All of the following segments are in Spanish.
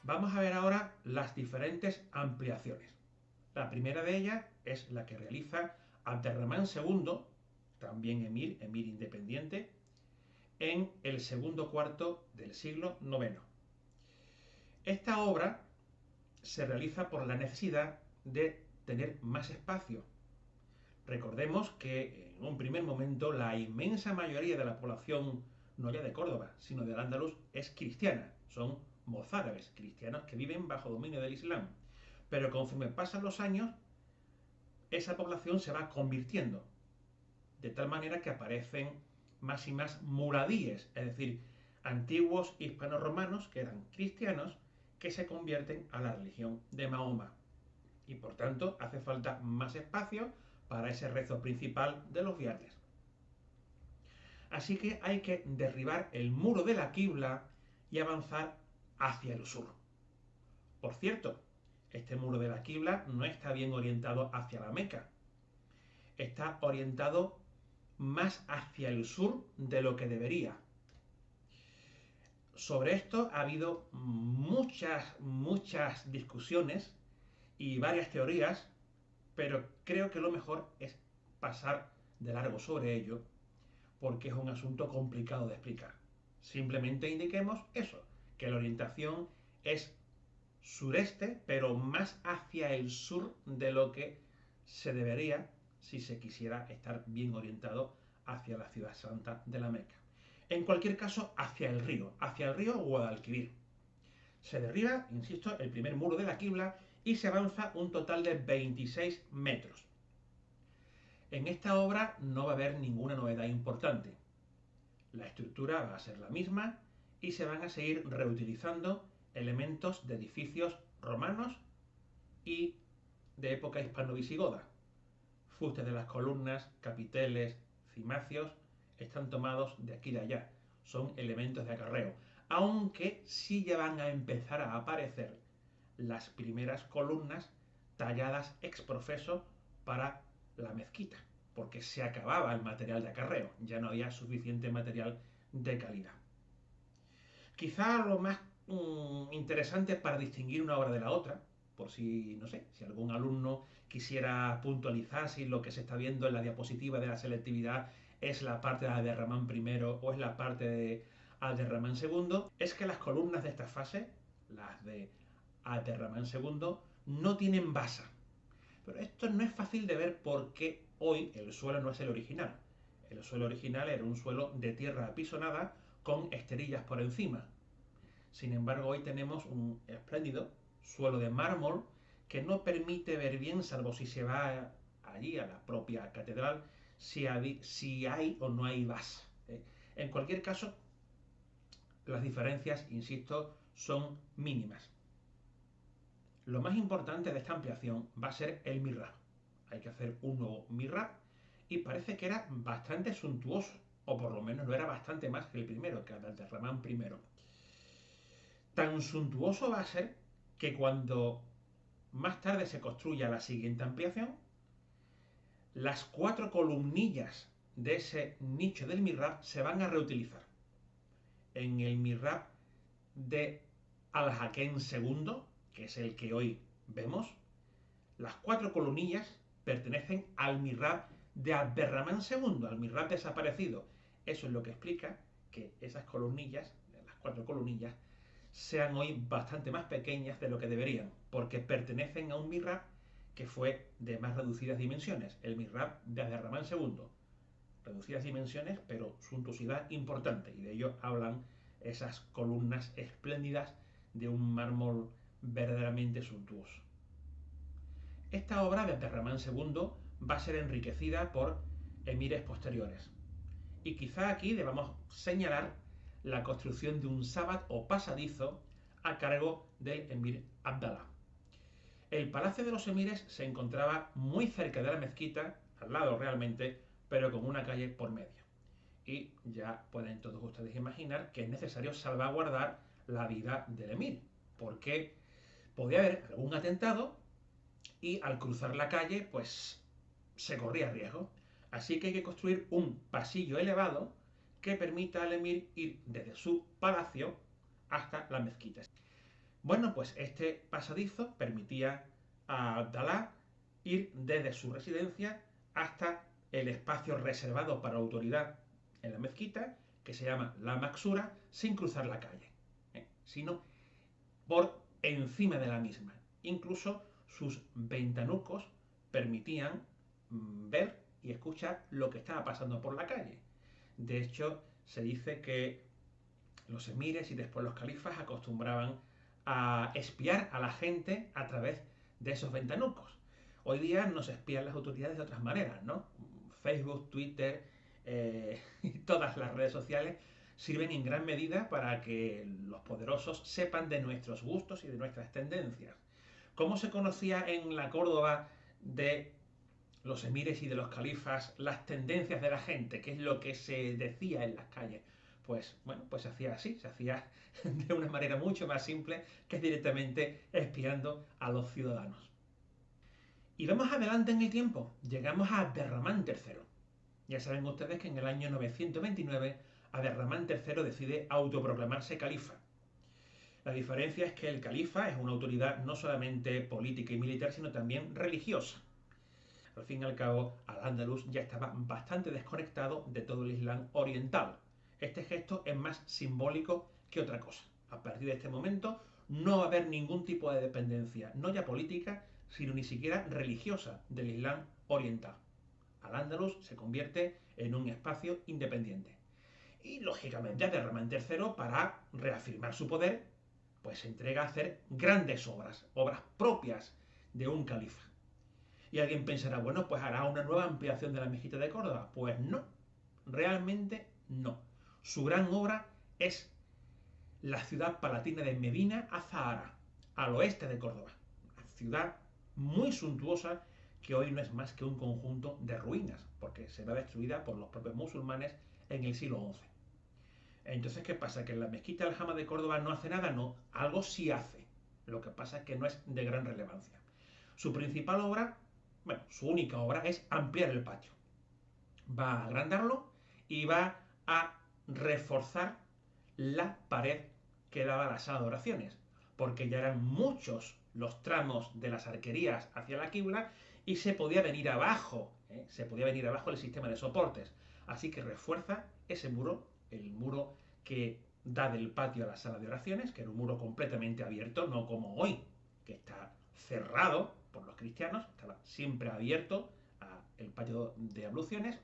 Vamos a ver ahora las diferentes ampliaciones. La primera de ellas es la que realiza Abderramán II, también emir independiente, en el segundo cuarto del siglo IX. Esta obra se realiza por la necesidad de tener más espacio. Recordemos que en un primer momento la inmensa mayoría de la población, no ya de Córdoba, sino del Andaluz, es cristiana. Son mozárabes, cristianos que viven bajo dominio del Islam. Pero conforme pasan los años, esa población se va convirtiendo, de tal manera que aparecen más y más muradíes, es decir, antiguos hispanoromanos que eran cristianos que se convierten a la religión de Mahoma. Y por tanto hace falta más espacio para ese rezo principal de los viernes. Así que hay que derribar el muro de la Qibla y avanzar hacia el sur. Por cierto, este muro de la Qibla no está bien orientado hacia la Meca. Está orientado más hacia el sur de lo que debería. Sobre esto ha habido muchas discusiones y varias teorías, pero creo que lo mejor es pasar de largo sobre ello, porque es un asunto complicado de explicar. Simplemente indiquemos eso, que la orientación es sureste, pero más hacia el sur de lo que se debería si se quisiera estar bien orientado hacia la ciudad santa de la Meca. En cualquier caso, hacia el río Guadalquivir. Se derriba, insisto, el primer muro de la Qibla y se avanza un total de 26 metros. En esta obra no va a haber ninguna novedad importante. La estructura va a ser la misma y se van a seguir reutilizando elementos de edificios romanos y de época hispano-visigoda. Fustes de las columnas, capiteles, cimacios están tomados de aquí y de allá. Son elementos de acarreo. Aunque sí ya van a empezar a aparecer las primeras columnas talladas ex profeso para la mezquita, porque se acababa el material de acarreo, ya no había suficiente material de calidad. Quizá lo más interesante para distinguir una obra de la otra, por si, no sé, si algún alumno quisiera puntualizar si lo que se está viendo en la diapositiva de la selectividad es la parte de Abderramán I o es la parte de Abderramán II, es que las columnas de esta fase, las de Abderramán II, no tienen basa. Pero esto no es fácil de ver porque hoy el suelo no es el original. El suelo original era un suelo de tierra apisonada con esterillas por encima. Sin embargo, hoy tenemos un espléndido suelo de mármol que no permite ver bien, salvo si se va allí a la propia catedral, si hay o no hay base. En cualquier caso, las diferencias, insisto, son mínimas. Lo más importante de esta ampliación va a ser el mihrab. Hay que hacer un nuevo mihrab y parece que era bastante suntuoso, o por lo menos lo era bastante más que el primero, que el Abderramán I. Tan suntuoso va a ser que cuando más tarde se construya la siguiente ampliación, las 4 columnillas de ese nicho del mihrab se van a reutilizar. En el mihrab de Al-Hakem II, que es el que hoy vemos, las 4 columnillas pertenecen al mihrab de Abderramán II, al mihrab desaparecido. Eso es lo que explica que esas columnillas, las 4 columnillas, sean hoy bastante más pequeñas de lo que deberían, porque pertenecen a un mihrab que fue de más reducidas dimensiones, el mihrab de Abderramán II. Reducidas dimensiones, pero suntuosidad importante, y de ello hablan esas columnas espléndidas de un mármol verdaderamente suntuoso. Esta obra de Abderramán II va a ser enriquecida por emires posteriores. Y quizá aquí debamos señalar la construcción de un sabat o pasadizo a cargo del emir Abdalá. El palacio de los emires se encontraba muy cerca de la mezquita, al lado realmente, pero con una calle por medio. Y ya pueden todos ustedes imaginar que es necesario salvaguardar la vida del emir, porque podía haber algún atentado y al cruzar la calle, pues se corría riesgo. Así que hay que construir un pasillo elevado que permita al emir ir desde su palacio hasta la mezquita. Bueno, pues este pasadizo permitía a Abdalá ir desde su residencia hasta el espacio reservado para la autoridad en la mezquita, que se llama la Maxura, sin cruzar la calle, sino por encima de la misma. Incluso sus ventanucos permitían ver y escuchar lo que estaba pasando por la calle. De hecho, se dice que los emires y después los califas acostumbraban a espiar a la gente a través de esos ventanucos. Hoy día nos espían las autoridades de otras maneras, ¿no? Facebook, Twitter y todas las redes sociales sirven en gran medida para que los poderosos sepan de nuestros gustos y de nuestras tendencias. ¿Cómo se conocía en la Córdoba de los emires y de los califas las tendencias de la gente? ¿Qué es lo que se decía en las calles? Pues bueno, pues se hacía así, se hacía de una manera mucho más simple, que es directamente espiando a los ciudadanos. Y vamos adelante en el tiempo, llegamos a Abderramán III. Ya saben ustedes que en el año 929 Abderramán III decide autoproclamarse califa. La diferencia es que el califa es una autoridad no solamente política y militar, sino también religiosa. Al fin y al cabo, Al-Ándalus ya estaba bastante desconectado de todo el Islam oriental. Este gesto es más simbólico que otra cosa. A partir de este momento no va a haber ningún tipo de dependencia, no ya política, sino ni siquiera religiosa del Islam oriental. Al-Ándalus se convierte en un espacio independiente. Y lógicamente Abderramán III, para reafirmar su poder, pues se entrega a hacer grandes obras, obras propias de un califa. Y alguien pensará, bueno, pues hará una nueva ampliación de la mezquita de Córdoba. Pues no, realmente no. Su gran obra es la ciudad palatina de Medina Azahara, al oeste de Córdoba. Una ciudad muy suntuosa que hoy no es más que un conjunto de ruinas, porque será destruida por los propios musulmanes en el siglo XI. Entonces, ¿qué pasa? ¿Que en la mezquita del Jama de Córdoba no hace nada? No, algo sí hace. Lo que pasa es que no es de gran relevancia. Su principal obra, bueno, su única obra es ampliar el patio. Va a agrandarlo y va a reforzar la pared que daba a la sala de oraciones, porque ya eran muchos los tramos de las arquerías hacia la quibla y se podía venir abajo, se podía venir abajo el sistema de soportes. Así que refuerza ese muro, el muro que da del patio a la sala de oraciones, que era un muro completamente abierto, no como hoy, que está cerrado por los cristianos, estaba siempre abierto el patio de abluciones.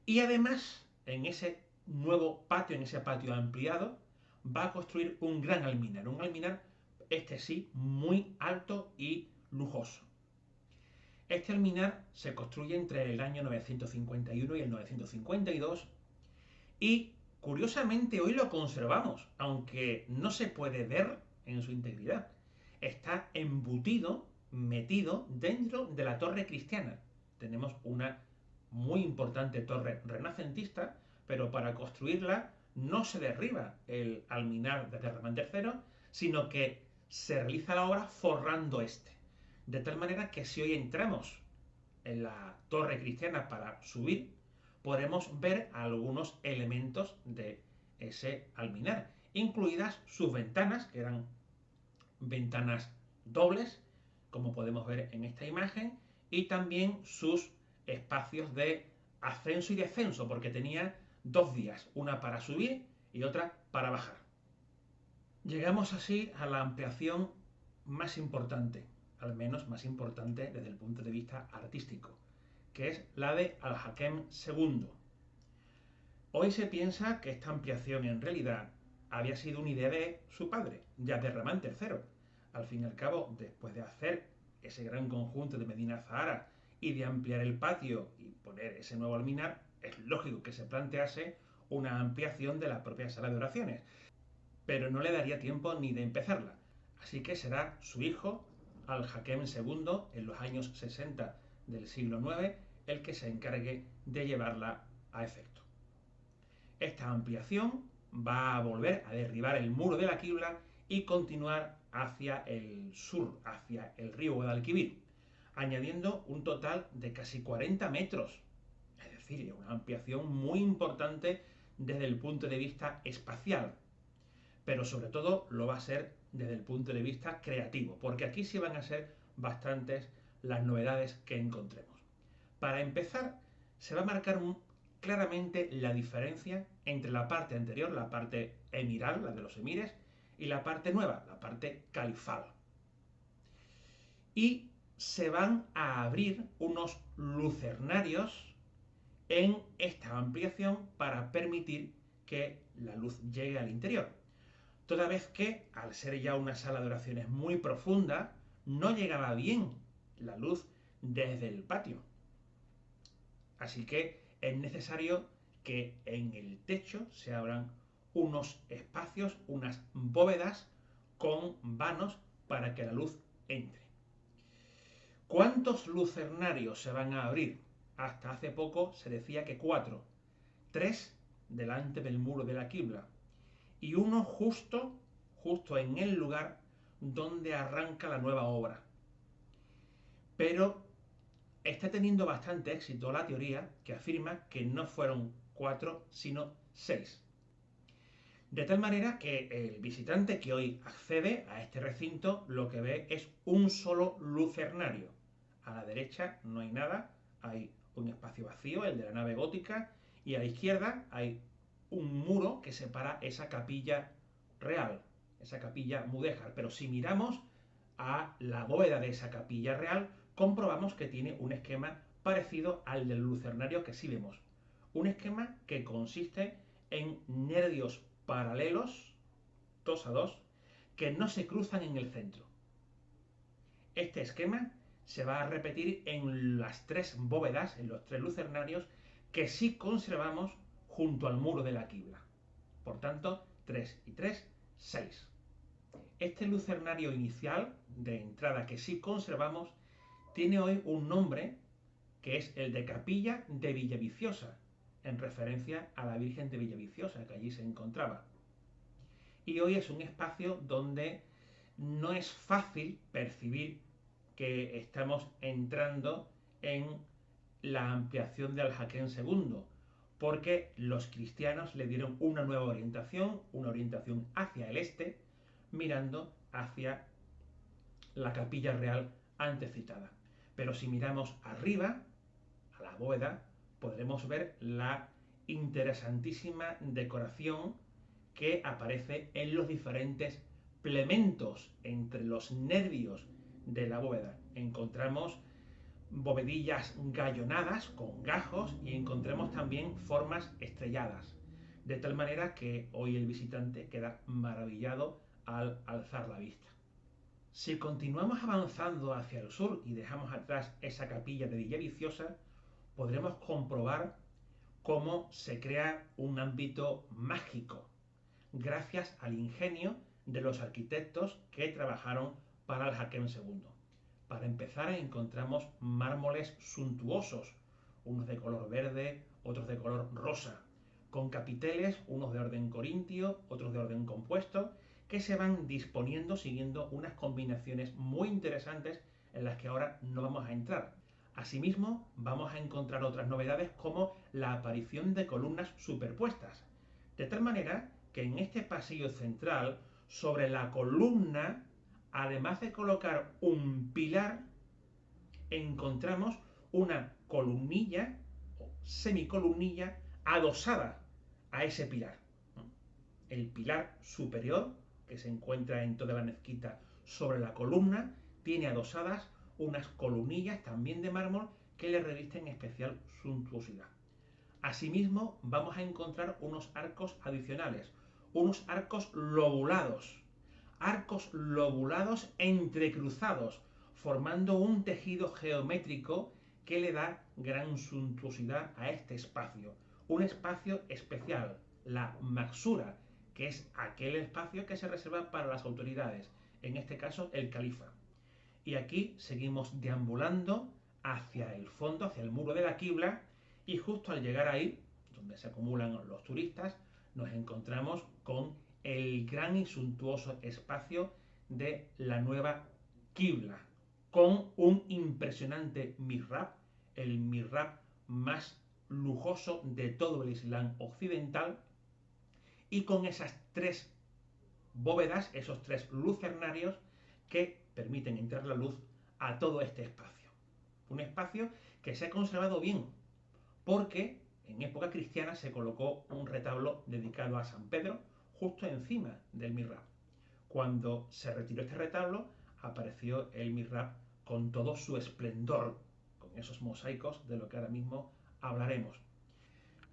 Y además, en ese nuevo patio, en ese patio ampliado, va a construir un gran alminar. Un alminar, este sí, muy alto y lujoso. Este alminar se construye entre el año 951 y el 952 y, curiosamente, hoy lo conservamos, aunque no se puede ver en su integridad. Está embutido, metido dentro de la torre cristiana. Tenemos una muy importante torre renacentista, pero para construirla no se derriba el alminar de Abderramán III, sino que se realiza la obra forrando este. De tal manera que si hoy entramos en la torre cristiana para subir, podremos ver algunos elementos de ese alminar, incluidas sus ventanas, que eran ventanas dobles, como podemos ver en esta imagen, y también sus espacios de ascenso y descenso, porque tenía dos vías, una para subir y otra para bajar. Llegamos así a la ampliación más importante, al menos más importante desde el punto de vista artístico, que es la de Al-Hakem II. Hoy se piensa que esta ampliación en realidad había sido una idea de su padre, de Abderramán III. Al fin y al cabo, después de hacer ese gran conjunto de Medina Azahara y de ampliar el patio y poner ese nuevo alminar, es lógico que se plantease una ampliación de la propia sala de oraciones, pero no le daría tiempo ni de empezarla. Así que será su hijo, Al-Hakem II, en los años 60 del siglo IX, el que se encargue de llevarla a efecto. Esta ampliación va a volver a derribar el muro de la quibla y continuar hacia el sur, hacia el río Guadalquivir. añadiendo un total de casi 40 metros. Es decir, una ampliación muy importante desde el punto de vista espacial, pero sobre todo lo va a ser desde el punto de vista creativo, porque aquí sí van a ser bastantes las novedades que encontremos. Para empezar, se va a marcar claramente la diferencia entre la parte anterior, la parte emiral, la de los emires, y la parte nueva, la parte califal. Y se van a abrir unos lucernarios en esta ampliación para permitir que la luz llegue al interior. Toda vez que, al ser ya una sala de oraciones muy profunda, no llegaba bien la luz desde el patio. Así que es necesario que en el techo se abran unos espacios, unas bóvedas con vanos para que la luz entre. ¿Cuántos lucernarios se van a abrir? Hasta hace poco se decía que 4. 3 delante del muro de la quibla y uno justo en el lugar donde arranca la nueva obra. Pero está teniendo bastante éxito la teoría que afirma que no fueron 4, sino 6. De tal manera que el visitante que hoy accede a este recinto lo que ve es un solo lucernario. A la derecha no hay nada, hay un espacio vacío, el de la nave gótica, y a la izquierda hay un muro que separa esa capilla real, esa capilla mudéjar. Pero si miramos a la bóveda de esa capilla real, comprobamos que tiene un esquema parecido al del lucernario que sí vemos. Un esquema que consiste en nervios paralelos, 2 a 2, que no se cruzan en el centro. Este esquema se va a repetir en las 3 bóvedas, en los 3 lucernarios, que sí conservamos junto al muro de la quibla. Por tanto, 3 y 3, 6. Este lucernario inicial de entrada que sí conservamos tiene hoy un nombre que es el de Capilla de Villaviciosa, en referencia a la Virgen de Villaviciosa que allí se encontraba. Y hoy es un espacio donde no es fácil percibir que estamos entrando en la ampliación de Alhaquén II, porque los cristianos le dieron una nueva orientación, una orientación hacia el este, mirando hacia la capilla real antes citada. Pero si miramos arriba, a la bóveda, podremos ver la interesantísima decoración que aparece en los diferentes plementos entre los nervios de la bóveda. Encontramos bovedillas gallonadas con gajos y encontramos también formas estrelladas, de tal manera que hoy el visitante queda maravillado al alzar la vista. Si continuamos avanzando hacia el sur y dejamos atrás esa capilla de Villaviciosa, podremos comprobar cómo se crea un ámbito mágico, gracias al ingenio de los arquitectos que trabajaron para Alhaquén II. Para empezar, encontramos mármoles suntuosos, unos de color verde, otros de color rosa, con capiteles, unos de orden corintio, otros de orden compuesto, que se van disponiendo siguiendo unas combinaciones muy interesantes en las que ahora no vamos a entrar. Asimismo, vamos a encontrar otras novedades como la aparición de columnas superpuestas, de tal manera que en este pasillo central, sobre la columna, además de colocar un pilar, encontramos una columnilla o semicolumnilla adosada a ese pilar. El pilar superior, que se encuentra en toda la mezquita sobre la columna, tiene adosadas unas columnillas también de mármol que le revisten especial suntuosidad. Asimismo, vamos a encontrar unos arcos adicionales, unos arcos lobulados entrecruzados, formando un tejido geométrico que le da gran suntuosidad a este espacio. Un espacio especial, la maxura, que es aquel espacio que se reserva para las autoridades, en este caso el califa. Y aquí seguimos deambulando hacia el fondo, hacia el muro de la quibla, y justo al llegar ahí, donde se acumulan los turistas, nos encontramos con el gran y suntuoso espacio de la nueva quibla, con un impresionante mihrab, el mihrab más lujoso de todo el Islam occidental, y con esas tres bóvedas, esos tres lucernarios que permiten entrar la luz a todo este espacio. Un espacio que se ha conservado bien, porque en época cristiana se colocó un retablo dedicado a San Pedro justo encima del mihrab. Cuando se retiró este retablo, apareció el mihrab con todo su esplendor, con esos mosaicos de lo que ahora mismo hablaremos.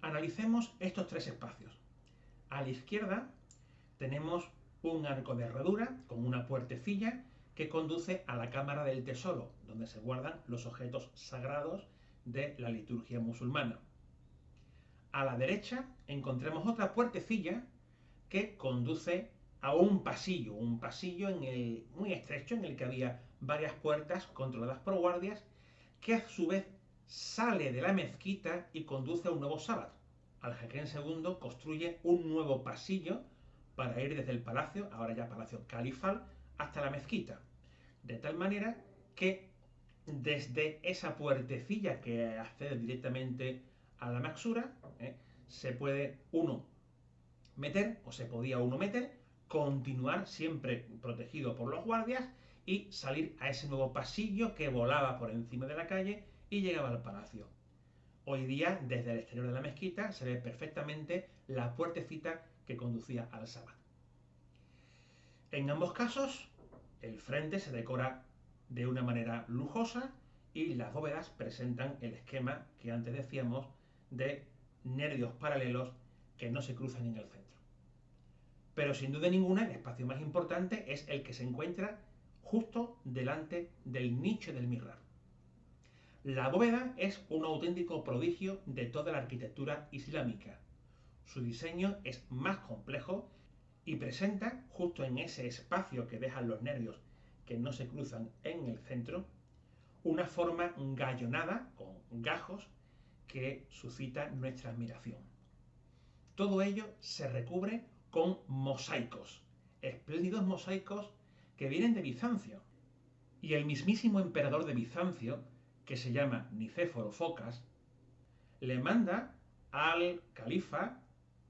Analicemos estos tres espacios. A la izquierda tenemos un arco de herradura con una puertecilla que conduce a la cámara del tesoro, donde se guardan los objetos sagrados de la liturgia musulmana. A la derecha encontramos otra puertecilla que conduce a un pasillo muy estrecho en el que había varias puertas controladas por guardias, que a su vez sale de la mezquita y conduce a un nuevo sábado. Al-Hakem II construye un nuevo pasillo para ir desde el palacio, ahora ya palacio califal, hasta la mezquita. De tal manera que desde esa puertecilla que accede directamente a la Maxura, se puede uno meter, o se podía uno meter, continuar siempre protegido por los guardias y salir a ese nuevo pasillo que volaba por encima de la calle y llegaba al palacio. Hoy día, desde el exterior de la mezquita, se ve perfectamente la puertecita que conducía al sábado. En ambos casos, el frente se decora de una manera lujosa y las bóvedas presentan el esquema que antes decíamos de nervios paralelos que no se cruzan en el centro. Pero sin duda ninguna, el espacio más importante es el que se encuentra justo delante del nicho del mihrab. La bóveda es un auténtico prodigio de toda la arquitectura islámica. Su diseño es más complejo y presenta, justo en ese espacio que dejan los nervios que no se cruzan en el centro, una forma gallonada con gajos que suscita nuestra admiración. Todo ello se recubre con mosaicos, espléndidos mosaicos que vienen de Bizancio. Y el mismísimo emperador de Bizancio, que se llama Nicéforo Focas, le manda al califa,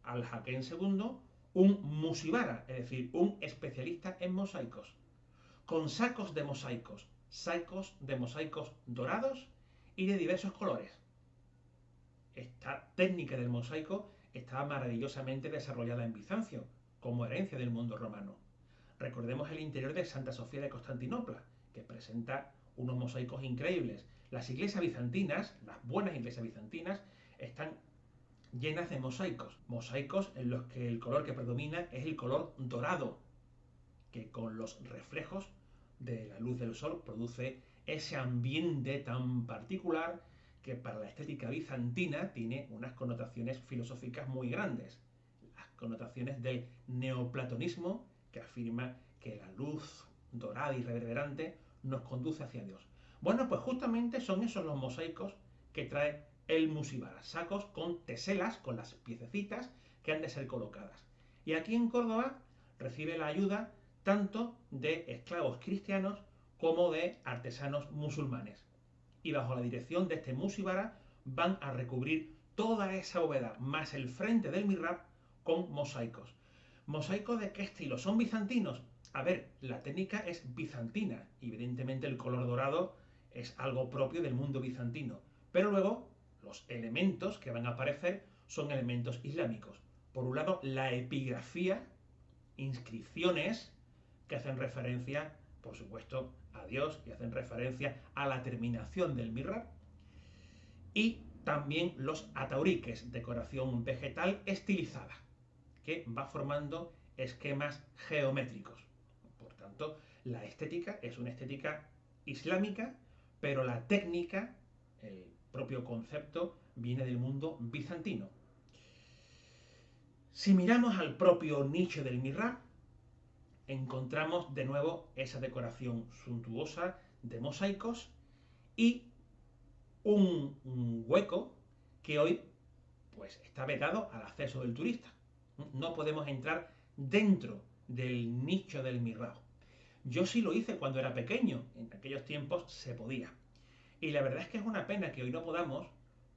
Al-Hakem II, un musibara, es decir, un especialista en mosaicos, con sacos de mosaicos dorados y de diversos colores. Esta técnica del mosaico estaba maravillosamente desarrollada en Bizancio, como herencia del mundo romano. Recordemos el interior de Santa Sofía de Constantinopla, que presenta unos mosaicos increíbles. Las iglesias bizantinas, las buenas iglesias bizantinas, están llenas de mosaicos en los que el color que predomina es el color dorado, que con los reflejos de la luz del sol produce ese ambiente tan particular que para la estética bizantina tiene unas connotaciones filosóficas muy grandes. Las connotaciones del neoplatonismo, que afirma que la luz dorada y reverberante nos conduce hacia Dios. Bueno, pues justamente son esos los mosaicos que trae el musibara, sacos con teselas, con las piececitas que han de ser colocadas. Y aquí en Córdoba recibe la ayuda tanto de esclavos cristianos como de artesanos musulmanes. Y bajo la dirección de este musibara van a recubrir toda esa bóveda más el frente del mihrab con mosaicos. ¿Mosaicos de qué estilo? ¿Son bizantinos? A ver, la técnica es bizantina. Evidentemente el color dorado es algo propio del mundo bizantino. Pero luego los elementos que van a aparecer son elementos islámicos. Por un lado, la epigrafía, inscripciones que hacen referencia, por supuesto, a Dios y hacen referencia a la terminación del mihrab. Y también los atauriques, decoración vegetal estilizada, que va formando esquemas geométricos. Por tanto, la estética es una estética islámica, pero la técnica, el propio concepto, viene del mundo bizantino. Si miramos al propio nicho del mihrab, encontramos de nuevo esa decoración suntuosa de mosaicos y un hueco que hoy pues está vedado al acceso del turista. No podemos entrar dentro del nicho del mihrab. Yo sí lo hice cuando era pequeño, en aquellos tiempos se podía. Y la verdad es que es una pena que hoy no podamos,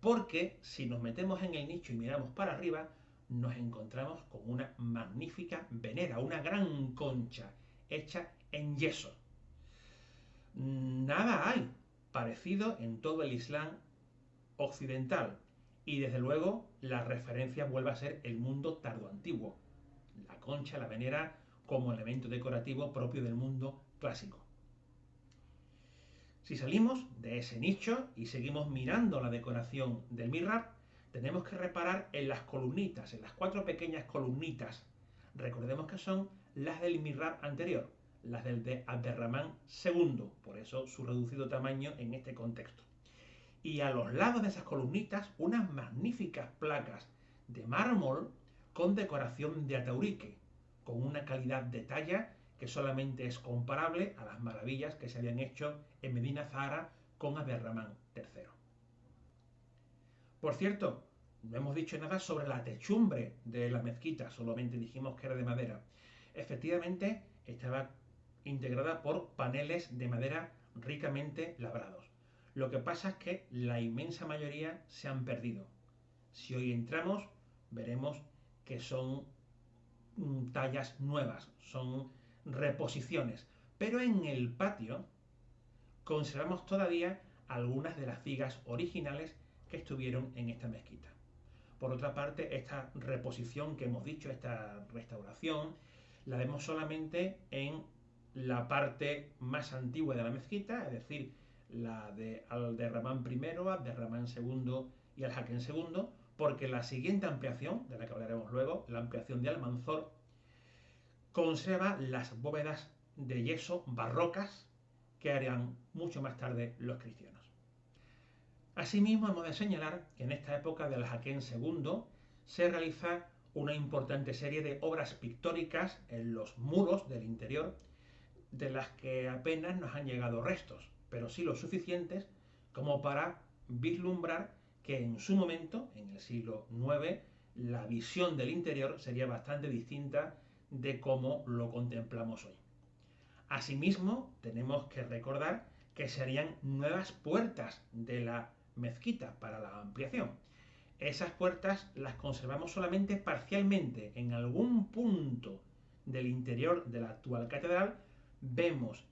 porque si nos metemos en el nicho y miramos para arriba, nos encontramos con una magnífica venera, una gran concha hecha en yeso. Nada hay parecido en todo el Islam occidental. Y desde luego la referencia vuelve a ser el mundo tardoantiguo. La concha, la venera, como elemento decorativo propio del mundo clásico. Si salimos de ese nicho y seguimos mirando la decoración del mihrab, tenemos que reparar en las columnitas, en las 4 pequeñas columnitas. Recordemos que son las del mihrab anterior, las del de Abderramán II, por eso su reducido tamaño en este contexto. Y a los lados de esas columnitas unas magníficas placas de mármol con decoración de ataurique, con una calidad de talla que solamente es comparable a las maravillas que se habían hecho en Medina Zahara con Abderramán III. Por cierto, no hemos dicho nada sobre la techumbre de la mezquita, solamente dijimos que era de madera. Efectivamente, estaba integrada por paneles de madera ricamente labrados. Lo que pasa es que la inmensa mayoría se han perdido. Si hoy entramos, veremos que son tallas nuevas, son reposiciones. Pero en el patio conservamos todavía algunas de las vigas originales que estuvieron en esta mezquita. Por otra parte, esta reposición que hemos dicho, esta restauración, la vemos solamente en la parte más antigua de la mezquita, es decir, la de Abderramán I, Abderramán II y Al-Hakem II, porque la siguiente ampliación, de la que hablaremos luego, la ampliación de Almanzor, conserva las bóvedas de yeso barrocas que harían mucho más tarde los cristianos. Asimismo, hemos de señalar que en esta época del Al-Hakem II se realiza una importante serie de obras pictóricas en los muros del interior, de las que apenas nos han llegado restos, pero sí lo suficientes como para vislumbrar que en su momento, en el siglo IX, la visión del interior sería bastante distinta de cómo lo contemplamos hoy. Asimismo, tenemos que recordar que se harían nuevas puertas de la mezquita para la ampliación. Esas puertas las conservamos solamente parcialmente. En algún punto del interior de la actual catedral vemos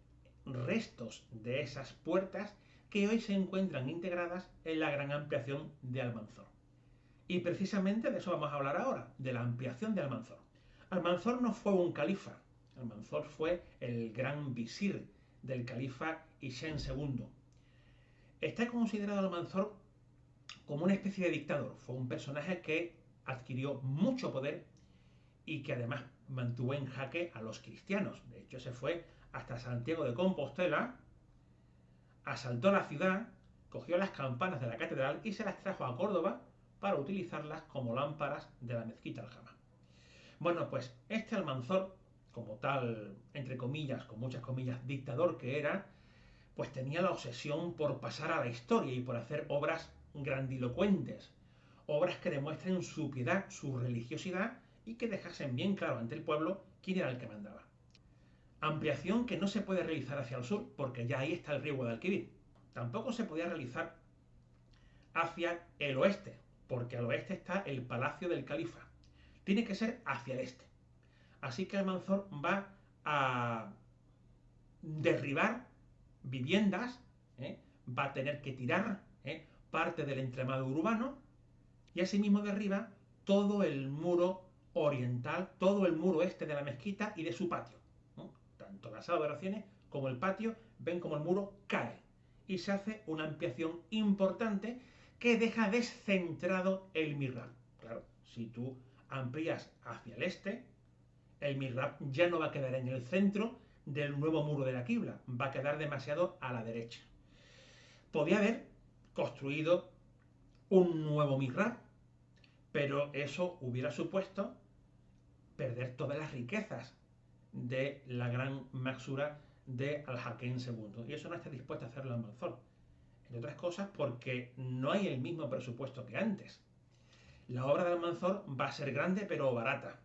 restos de esas puertas que hoy se encuentran integradas en la gran ampliación de Almanzor. Y precisamente de eso vamos a hablar ahora, de la ampliación de Almanzor. Almanzor no fue un califa, Almanzor fue el gran visir del califa Hisham II. Está considerado Almanzor como una especie de dictador. Fue un personaje que adquirió mucho poder y que además mantuvo en jaque a los cristianos. De hecho, se fue hasta Santiago de Compostela, asaltó la ciudad, cogió las campanas de la catedral y se las trajo a Córdoba para utilizarlas como lámparas de la mezquita Aljama. Bueno, pues este Almanzor, como tal, entre comillas, con muchas comillas, dictador que era, pues tenía la obsesión por pasar a la historia y por hacer obras grandilocuentes, obras que demuestren su piedad, su religiosidad y que dejasen bien claro ante el pueblo quién era el que mandaba. Ampliación que no se puede realizar hacia el sur porque ya ahí está el río Guadalquivir. Tampoco se podía realizar hacia el oeste porque al oeste está el palacio del califa. Tiene que ser hacia el este. Así que Almanzor va a derribar viviendas, va a tener que tirar parte del entramado urbano y asimismo derriba todo el muro oriental, todo el muro este de la mezquita y de su patio. Tanto la sala de oraciones como el patio ven como el muro cae y se hace una ampliación importante que deja descentrado el mihrab. Claro, si tú amplías hacia el este, el mihrab ya no va a quedar en el centro del nuevo muro de la quibla, va a quedar demasiado a la derecha. Podía haber construido un nuevo mihrab, pero eso hubiera supuesto perder todas las riquezas de la gran maxura de Al-Hakem II. Y eso no está dispuesto a hacerlo Almanzor. Entre otras cosas porque no hay el mismo presupuesto que antes. La obra de Almanzor va a ser grande pero barata.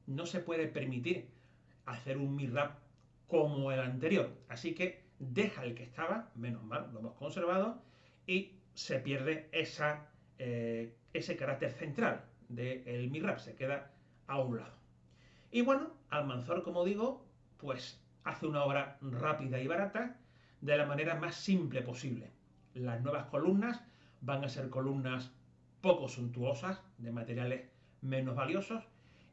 No se puede permitir hacer un mihrab como el anterior. Así que deja el que estaba, menos mal, lo hemos conservado, y se pierde ese carácter central del mihrab, se queda a un lado. Y bueno, Almanzor, como digo, pues hace una obra rápida y barata de la manera más simple posible. Las nuevas columnas van a ser columnas poco suntuosas, de materiales menos valiosos,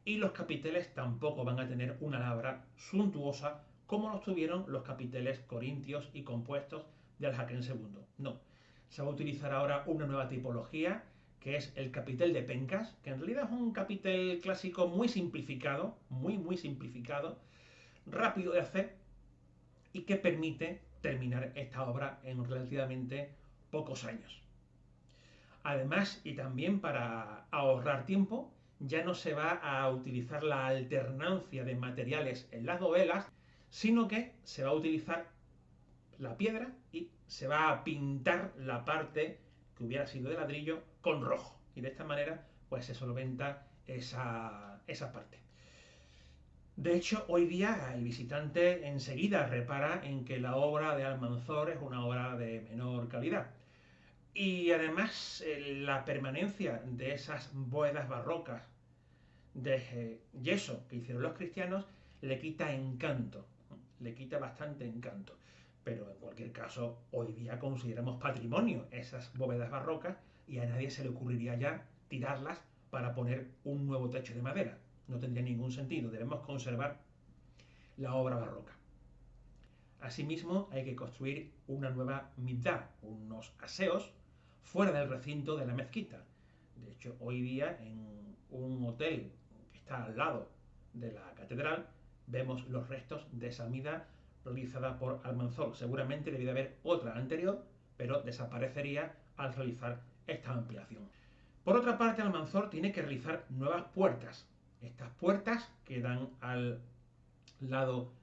y los capiteles tampoco van a tener una labra suntuosa como los tuvieron los capiteles corintios y compuestos de Alhaken II. No, se va a utilizar ahora una nueva tipología que es el capitel de pencas, que en realidad es un capitel clásico muy simplificado, muy simplificado, rápido de hacer y que permite terminar esta obra en relativamente pocos años. Además, y también para ahorrar tiempo, ya no se va a utilizar la alternancia de materiales en las dovelas, sino que se va a utilizar la piedra y se va a pintar la parte que hubiera sido de ladrillo con rojo. Y de esta manera pues se solventa esa parte. De hecho, hoy día el visitante enseguida repara en que la obra de Almanzor es una obra de menor calidad. Y además la permanencia de esas bóvedas barrocas de yeso que hicieron los cristianos le quita encanto, le quita bastante encanto. Pero en cualquier caso, hoy día consideramos patrimonio esas bóvedas barrocas y a nadie se le ocurriría ya tirarlas para poner un nuevo techo de madera. No tendría ningún sentido, debemos conservar la obra barroca. Asimismo, hay que construir una nueva mikdá, unos aseos, fuera del recinto de la mezquita. De hecho, hoy día en un hotel que está al lado de la catedral, vemos los restos de esa mikdá realizada por Almanzor. Seguramente debía haber otra anterior, pero desaparecería al realizar esta ampliación. Por otra parte, Almanzor tiene que realizar nuevas puertas. Estas puertas que dan al lado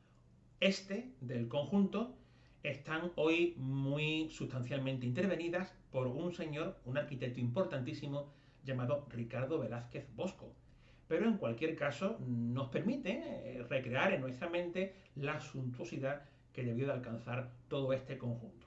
este del conjunto están hoy muy sustancialmente intervenidas por un señor, un arquitecto importantísimo llamado Ricardo Velázquez Bosco. Pero en cualquier caso nos permite recrear en nuestra mente la suntuosidad que debió de alcanzar todo este conjunto.